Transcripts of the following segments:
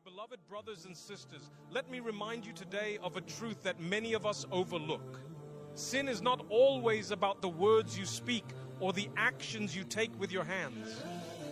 beloved brothers and sisters, let me remind you today of a truth that many of us overlook. Sin is not always about the words you speak or the actions you take with your hands.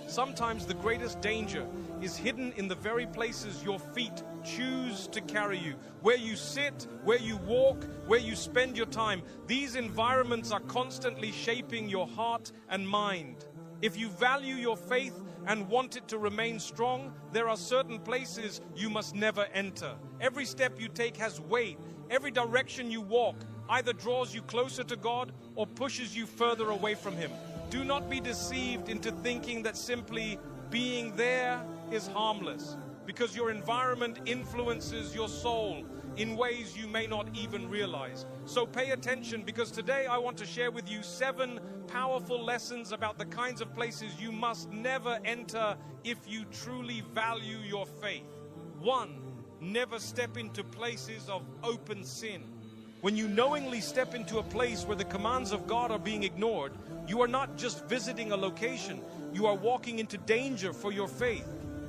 Sometimes the greatest danger is hidden in the very places your feet choose to carry you. Where you sit, where you walk, where you spend your time. These environments are constantly shaping your heart and mind. If you value your faith and want it to remain strong, there are certain places you must never enter. Every step you take has weight. Every direction you walk either draws you closer to God or pushes you further away from Him. Do not be deceived into thinking that simply being there is harmless, because your environment influences your soul in ways you may not even realize. So pay attention, because today I want to share with you 7 powerful lessons about the kinds of places you must never enter if you truly value your faith. 1. Never step into places of open sin. When you knowingly step into a place where the commands of God are being ignored, you are not just visiting a location, you are walking into danger for your faith.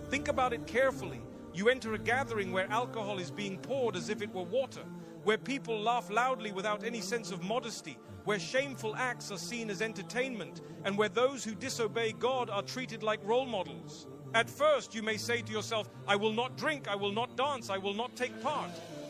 Think about it carefully. You enter a gathering where alcohol is being poured as if it were water, where people laugh loudly without any sense of modesty, where shameful acts are seen as entertainment, and where those who disobey God are treated like role models. At first, you may say to yourself, I will not drink, I will not dance, I will not take part.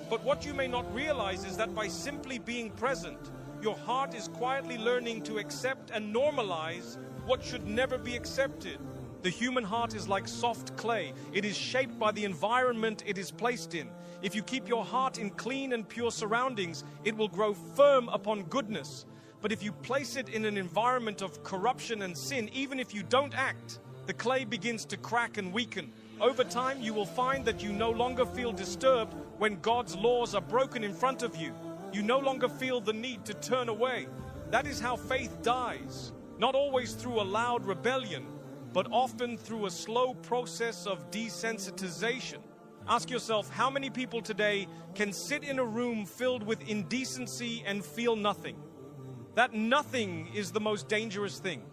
But what you may not realize is that by simply being present, your heart is quietly learning to accept and normalize what should never be accepted. The human heart is like soft clay. It is shaped by the environment it is placed in. If you keep your heart in clean and pure surroundings, it will grow firm upon goodness. But if you place it in an environment of corruption and sin, even if you don't act, the clay begins to crack and weaken. Over time, you will find that you no longer feel disturbed when God's laws are broken in front of you. You no longer feel the need to turn away. That is how faith dies. Not always through a loud rebellion, but often through a slow process of desensitization. Ask yourself, how many people today can sit in a room filled with indecency and feel nothing? That nothing is the most dangerous thing.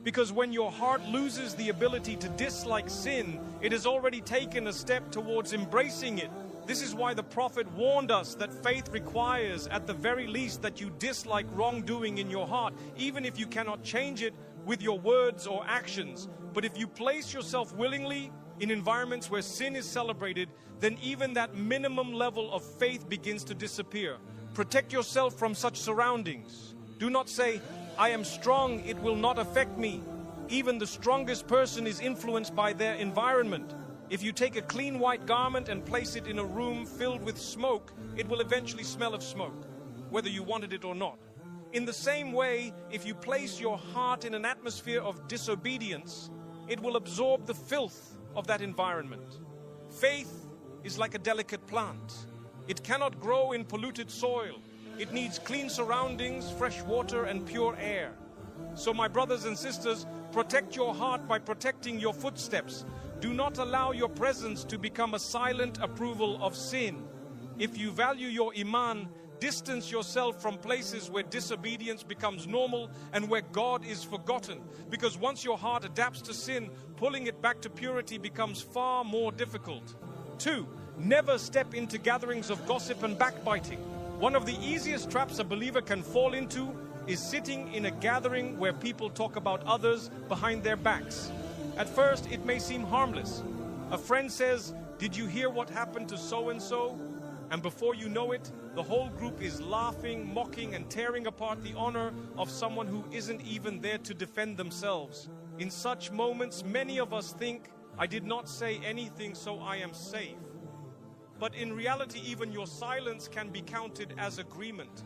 Because when your heart loses the ability to dislike sin, it has already taken a step towards embracing it. This is why the Prophet warned us that faith requires, at the very least, that you dislike wrongdoing in your heart, even if you cannot change it with your words or actions. But if you place yourself willingly in environments where sin is celebrated, then even that minimum level of faith begins to disappear. Protect yourself from such surroundings. Do not say, I am strong, it will not affect me. Even the strongest person is influenced by their environment. If you take a clean white garment and place it in a room filled with smoke, it will eventually smell of smoke, whether you wanted it or not. In the same way, if you place your heart in an atmosphere of disobedience, it will absorb the filth of that environment. Faith is like a delicate plant. It cannot grow in polluted soil. It needs clean surroundings, fresh water, and pure air. So my brothers and sisters, protect your heart by protecting your footsteps. Do not allow your presence to become a silent approval of sin. If you value your Iman, distance yourself from places where disobedience becomes normal and where God is forgotten. Because once your heart adapts to sin, pulling it back to purity becomes far more difficult. 2. Never step into gatherings of gossip and backbiting. One of the easiest traps a believer can fall into is sitting in a gathering where people talk about others behind their backs. At first, it may seem harmless. A friend says, "Did you hear what happened to so-and-so?" And before you know it, the whole group is laughing, mocking, and tearing apart the honor of someone who isn't even there to defend themselves. In such moments, many of us think, I did not say anything, so I am safe. But in reality, even your silence can be counted as agreement.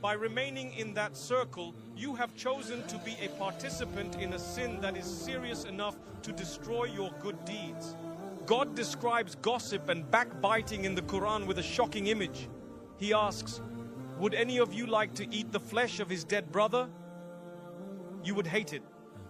By remaining in that circle, you have chosen to be a participant in a sin that is serious enough to destroy your good deeds. God describes gossip and backbiting in the Quran with a shocking image. He asks, would any of you like to eat the flesh of his dead brother? You would hate it.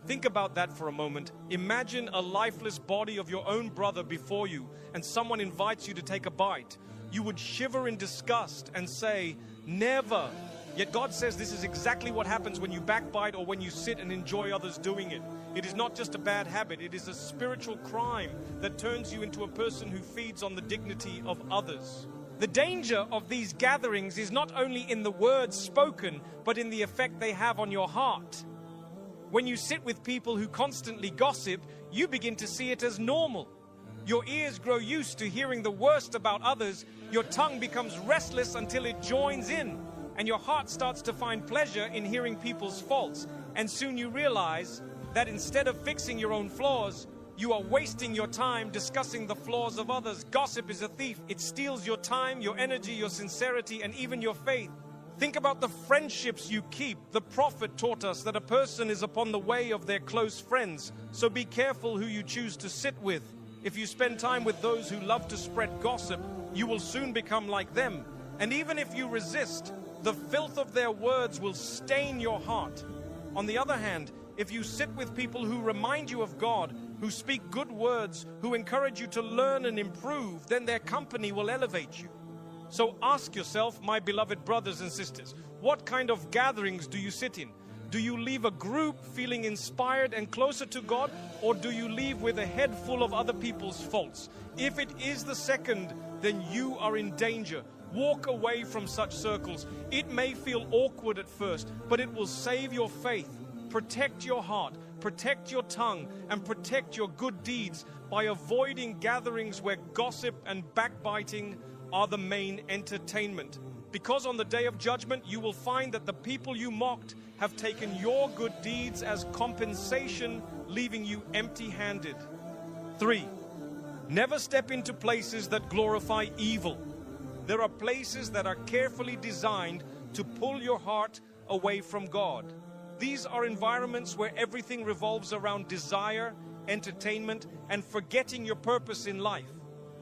Think about that for a moment. Imagine a lifeless body of your own brother before you, and someone invites you to take a bite. You would shiver in disgust and say, never. Yet God says this is exactly what happens when you backbite or when you sit and enjoy others doing it. It is not just a bad habit, it is a spiritual crime that turns you into a person who feeds on the dignity of others. The danger of these gatherings is not only in the words spoken, but in the effect they have on your heart. When you sit with people who constantly gossip, you begin to see it as normal. Your ears grow used to hearing the worst about others, your tongue becomes restless until it joins in, and your heart starts to find pleasure in hearing people's faults. And soon you realize that instead of fixing your own flaws, you are wasting your time discussing the flaws of others. Gossip is a thief. It steals your time, your energy, your sincerity, and even your faith. Think about the friendships you keep. The Prophet taught us that a person is upon the way of their close friends. So be careful who you choose to sit with. If you spend time with those who love to spread gossip, you will soon become like them. And even if you resist, the filth of their words will stain your heart. On the other hand, if you sit with people who remind you of God, who speak good words, who encourage you to learn and improve, then their company will elevate you. So ask yourself, my beloved brothers and sisters, what kind of gatherings do you sit in? Do you leave a group feeling inspired and closer to God, or do you leave with a head full of other people's faults? If it is the second, then you are in danger. Walk away from such circles. It may feel awkward at first, but it will save your faith. Protect your heart, protect your tongue, and protect your good deeds by avoiding gatherings where gossip and backbiting are the main entertainment. Because on the day of judgment, you will find that the people you mocked have taken your good deeds as compensation, leaving you empty-handed. 3. Never step into places that glorify evil. There are places that are carefully designed to pull your heart away from God. These are environments where everything revolves around desire, entertainment, and forgetting your purpose in life.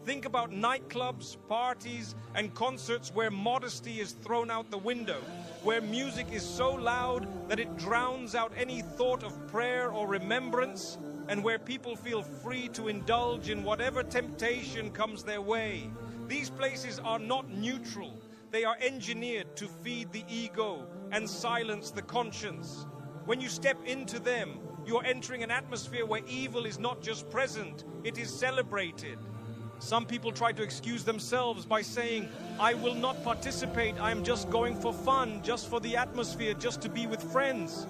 Think about nightclubs, parties, and concerts where modesty is thrown out the window, where music is so loud that it drowns out any thought of prayer or remembrance, and where people feel free to indulge in whatever temptation comes their way. These places are not neutral. They are engineered to feed the ego and silence the conscience. When you step into them, you're entering an atmosphere where evil is not just present, it is celebrated. Some people try to excuse themselves by saying, I will not participate, I am just going for fun, just for the atmosphere, just to be with friends.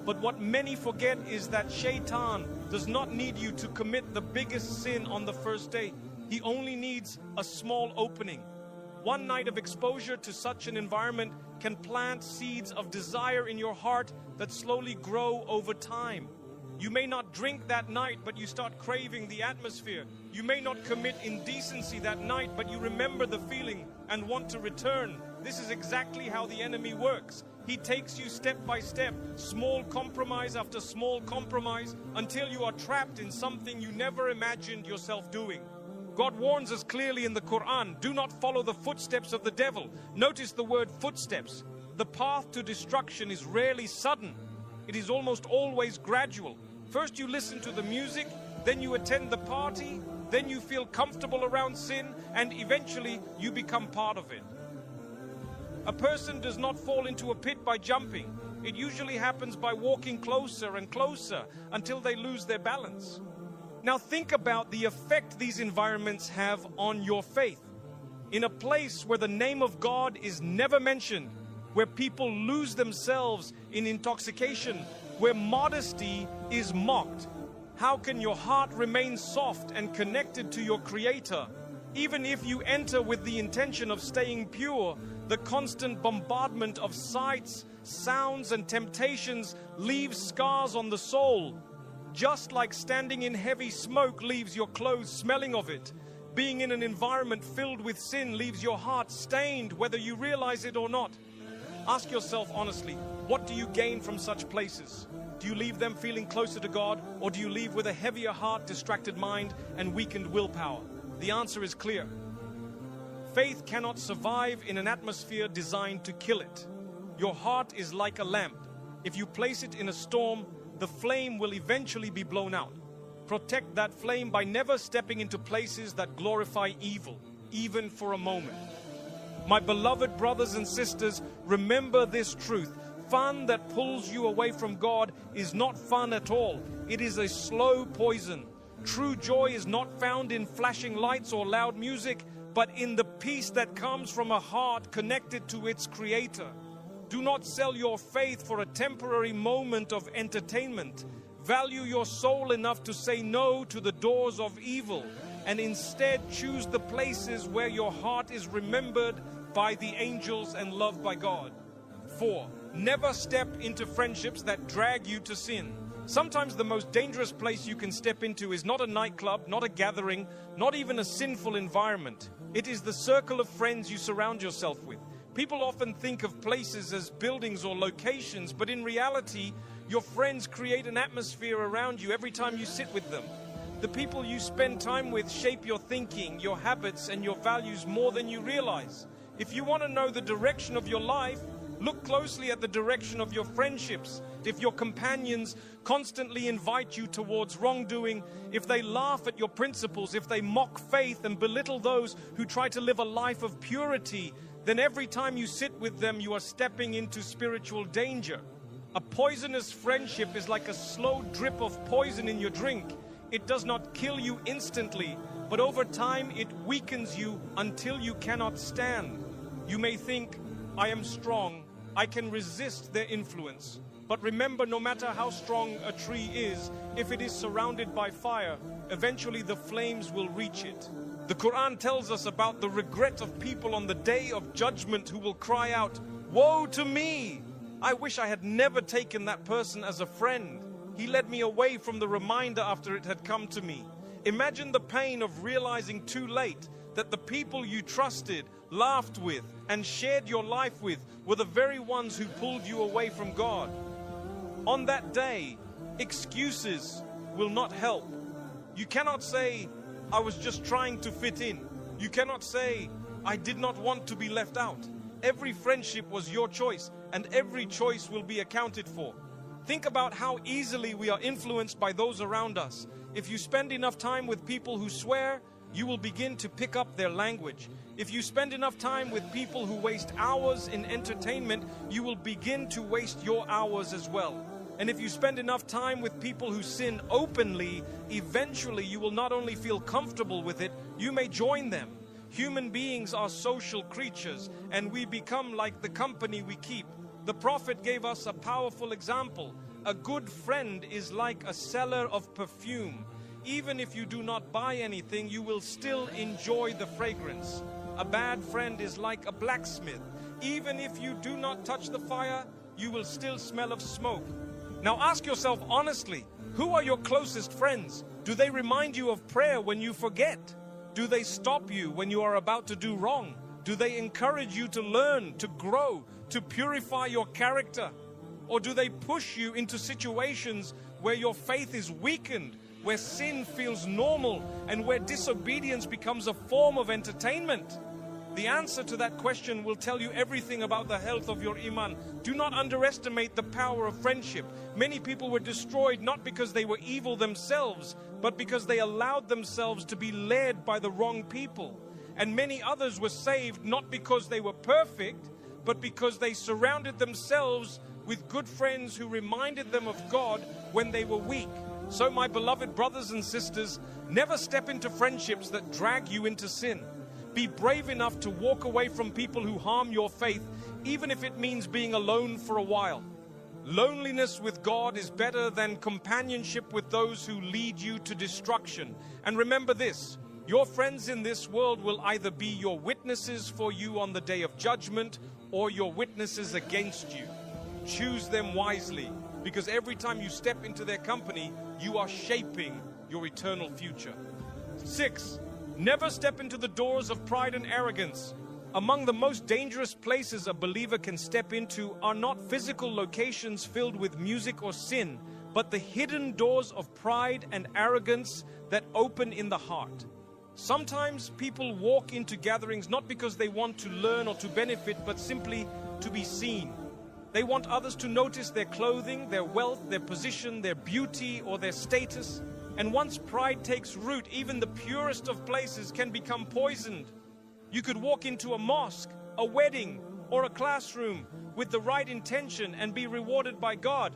But what many forget is that Shaitan does not need you to commit the biggest sin on the first day. He only needs a small opening. One night of exposure to such an environment can plant seeds of desire in your heart that slowly grow over time. You may not drink that night, but you start craving the atmosphere. You may not commit indecency that night, but you remember the feeling and want to return. This is exactly how the enemy works. He takes you step by step, small compromise after small compromise, until you are trapped in something you never imagined yourself doing. God warns us clearly in the Quran, do not follow the footsteps of the devil. Notice the word footsteps. The path to destruction is rarely sudden. It is almost always gradual. First you listen to the music, then you attend the party, then you feel comfortable around sin, and eventually you become part of it. A person does not fall into a pit by jumping. It usually happens by walking closer and closer until they lose their balance. Now think about the effect these environments have on your faith. In a place where the name of God is never mentioned, where people lose themselves in intoxication, where modesty is mocked, how can your heart remain soft and connected to your Creator? Even if you enter with the intention of staying pure, the constant bombardment of sights, sounds, and temptations leaves scars on the soul. Just like standing in heavy smoke leaves your clothes smelling of it, being in an environment filled with sin leaves your heart stained, whether you realize it or not. Ask yourself honestly, what do you gain from such places? Do you leave them feeling closer to God, or do you leave with a heavier heart, distracted mind, and weakened willpower? The answer is clear. Faith cannot survive in an atmosphere designed to kill it. Your heart is like a lamp. If you place it in a storm, the flame will eventually be blown out. Protect that flame by never stepping into places that glorify evil, even for a moment. My beloved brothers and sisters, remember this truth. Fun that pulls you away from God is not fun at all. It is a slow poison. True joy is not found in flashing lights or loud music, but in the peace that comes from a heart connected to its Creator. Do not sell your faith for a temporary moment of entertainment. Value your soul enough to say no to the doors of evil, and instead choose the places where your heart is remembered by the angels and loved by God. 4. Never step into friendships that drag you to sin. Sometimes the most dangerous place you can step into is not a nightclub, not a gathering, not even a sinful environment. It is the circle of friends you surround yourself with. People often think of places as buildings or locations, but in reality, your friends create an atmosphere around you every time you sit with them. The people you spend time with shape your thinking, your habits, and your values more than you realize. If you want to know the direction of your life, look closely at the direction of your friendships. If your companions constantly invite you towards wrongdoing, if they laugh at your principles, if they mock faith and belittle those who try to live a life of purity, then every time you sit with them, you are stepping into spiritual danger. A poisonous friendship is like a slow drip of poison in your drink. It does not kill you instantly, but over time it weakens you until you cannot stand. You may think, I am strong, I can resist their influence. But remember, no matter how strong a tree is, if it is surrounded by fire, eventually the flames will reach it. The Quran tells us about the regret of people on the day of judgment who will cry out, "Woe to me! I wish I had never taken that person as a friend. He led me away from the reminder after it had come to me." Imagine the pain of realizing too late that the people you trusted, laughed with, and shared your life with were the very ones who pulled you away from God. On that day, excuses will not help. You cannot say, "I was just trying to fit in." You cannot say, "I did not want to be left out." Every friendship was your choice, and every choice will be accounted for. Think about how easily we are influenced by those around us. If you spend enough time with people who swear, you will begin to pick up their language. If you spend enough time with people who waste hours in entertainment, you will begin to waste your hours as well. And if you spend enough time with people who sin openly, eventually you will not only feel comfortable with it, you may join them. Human beings are social creatures, and we become like the company we keep. The Prophet gave us a powerful example. A good friend is like a seller of perfume. Even if you do not buy anything, you will still enjoy the fragrance. A bad friend is like a blacksmith. Even if you do not touch the fire, you will still smell of smoke. Now ask yourself honestly, who are your closest friends? Do they remind you of prayer when you forget? Do they stop you when you are about to do wrong? Do they encourage you to learn, to grow, to purify your character? Or do they push you into situations where your faith is weakened, where sin feels normal, and where disobedience becomes a form of entertainment? The answer to that question will tell you everything about the health of your Iman. Do not underestimate the power of friendship. Many people were destroyed not because they were evil themselves, but because they allowed themselves to be led by the wrong people. And many others were saved not because they were perfect, but because they surrounded themselves with good friends who reminded them of God when they were weak. So my beloved brothers and sisters, never step into friendships that drag you into sin. Be brave enough to walk away from people who harm your faith, even if it means being alone for a while. Loneliness with God is better than companionship with those who lead you to destruction. And remember this, your friends in this world will either be your witnesses for you on the day of judgment or your witnesses against you. Choose them wisely, because every time you step into their company, you are shaping your eternal future. 6. Never step into the doors of pride and arrogance. Among the most dangerous places a believer can step into are not physical locations filled with music or sin, but the hidden doors of pride and arrogance that open in the heart. Sometimes people walk into gatherings not because they want to learn or to benefit, but simply to be seen. They want others to notice their clothing, their wealth, their position, their beauty, or their status. And once pride takes root, even the purest of places can become poisoned. You could walk into a mosque, a wedding, or a classroom with the right intention and be rewarded by God.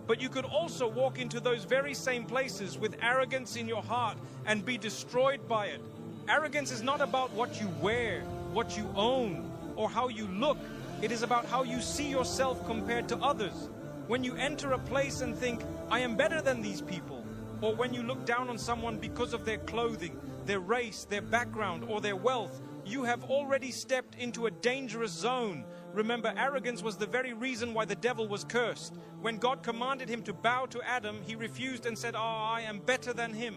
But you could also walk into those very same places with arrogance in your heart and be destroyed by it. Arrogance is not about what you wear, what you own, or how you look. It is about how you see yourself compared to others. When you enter a place and think, I am better than these people, or when you look down on someone because of their clothing, their race, their background, or their wealth, you have already stepped into a dangerous zone. Remember, arrogance was the very reason why the devil was cursed. When God commanded him to bow to Adam, he refused and said, I am better than him.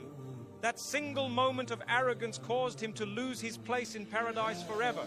That single moment of arrogance caused him to lose his place in paradise forever.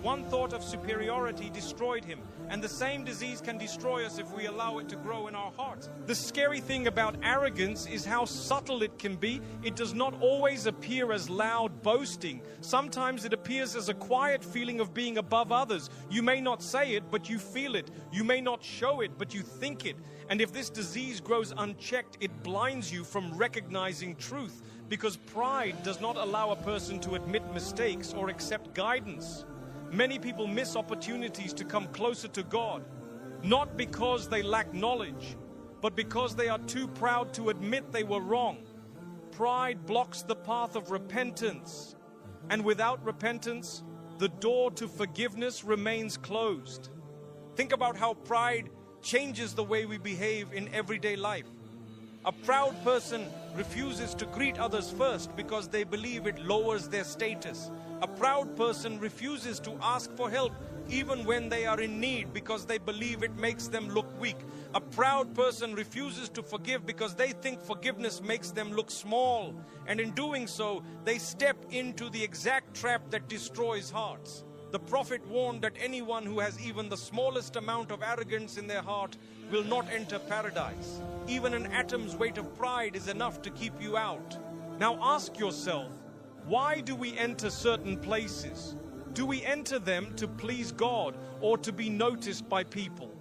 One thought of superiority destroyed him, and the same disease can destroy us if we allow it to grow in our hearts. The scary thing about arrogance is how subtle it can be. It does not always appear as loud boasting. Sometimes it appears as a quiet feeling of being above others. You may not say it, but you feel it. You may not show it, but you think it. And if this disease grows unchecked, it blinds you from recognizing truth, because pride does not allow a person to admit mistakes or accept guidance. Many people miss opportunities to come closer to God, not because they lack knowledge, but because they are too proud to admit they were wrong. Pride blocks the path of repentance, and without repentance, the door to forgiveness remains closed. Think about how pride changes the way we behave in everyday life. A proud person refuses to greet others first because they believe it lowers their status. A proud person refuses to ask for help even when they are in need because they believe it makes them look weak. A proud person refuses to forgive because they think forgiveness makes them look small. And in doing so, they step into the exact trap that destroys hearts. The Prophet warned that anyone who has even the smallest amount of arrogance in their heart will not enter paradise. Even an atom's weight of pride is enough to keep you out. Now ask yourself, why do we enter certain places? Do we enter them to please God or to be noticed by people?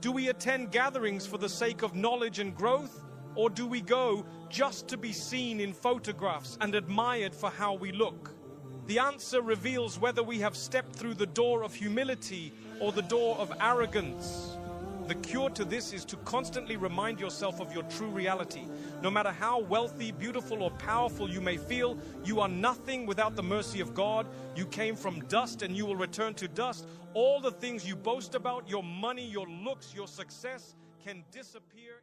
Do we attend gatherings for the sake of knowledge and growth? Or do we go just to be seen in photographs and admired for how we look? The answer reveals whether we have stepped through the door of humility or the door of arrogance. The cure to this is to constantly remind yourself of your true reality. No matter how wealthy, beautiful, or powerful you may feel, you are nothing without the mercy of God. You came from dust and you will return to dust. All the things you boast about, your money, your looks, your success, can disappear.